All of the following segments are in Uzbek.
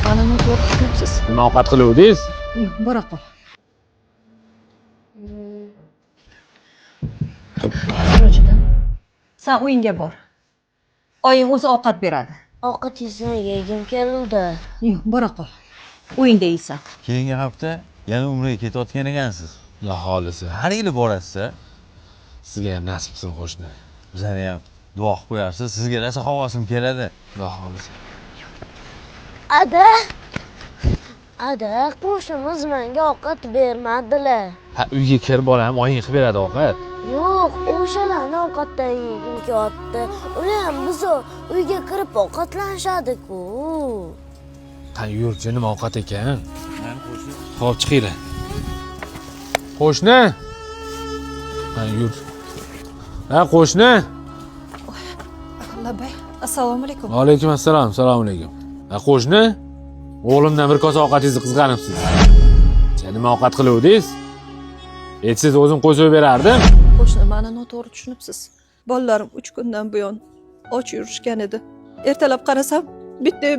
Mana nima ko'ryapsiz? Nima ovqat qiluvdingiz? Yo'q, bora qol. Sirojiddin, sen uyingga bor. Oying o'zi ovqat beradi. Ovqat yesam yegim keluvdi. Yo'q, bora qol. Uyingda yeysan. Keyingi hafta yana umraga ketayotgan ekansiz. Xudo xolisa. Har yili borasiz-a? Sizga ham nasib qilsin qo'shni. Bizlarni ham duo qilib qo'yarsiz. Sizga rosa havosim keladi. Xudo xolisa. Ada, qo'shnimiz menga ovqat bermadilar. Ha, uyga kir bolam, oying qilib beradi ovqat. Yo'q, o'shalarni ovqatdan yegim kelyapti. Ular ham biz uyga kirib ovqatlanishadi-ku. Qani yurchi, nima ovqat ekan? Xo'p, chiqinglar. Qo'shni. Qani yur. Ha, qo'shni. Labay. Assalomu alaykum. Va alaykum assalom. Assalomu alaykum. Ha, qo'shni. O'g'limdan bir kosa ovqatingizni qizg'anibsiz. Siz nima ovqat qiluvdingiz? Siz o'zim qo'yib berardim. Qo'shni, meni noto'g'ri tushunibsiz. Bolalarim 3 kundan buyon och yurishgan edi. Ertalab qarasam,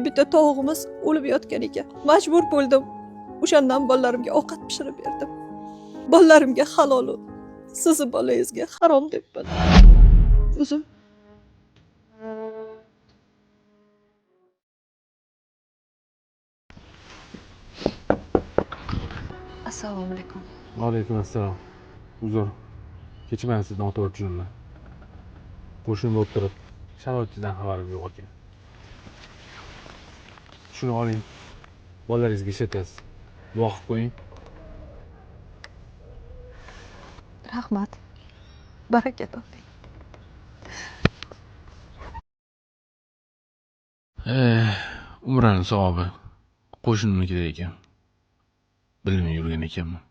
bitta tog'imiz o'lib yotgan ekan. Majbur bo'ldim. O'shandan bolalarimga ovqat pishirib berdim. Bolalarimga halol, sizni bolangizga harom debman. O'zim Assalomu alaykum. Va alaykum assalom. Uzr. Kechirmang, sizni noto'g'ri tushundim. Qo'shnim bo'lib turib, sharoitingizdan xabarim yo'q ekan. Shuni oling. Bolalaringizga ishlatasiz. Duo qilib qo'ying. Rahmat. Baraka toping. Umraning savobi qo'shnimnikida ekan. Bilmay yurgan ekanman.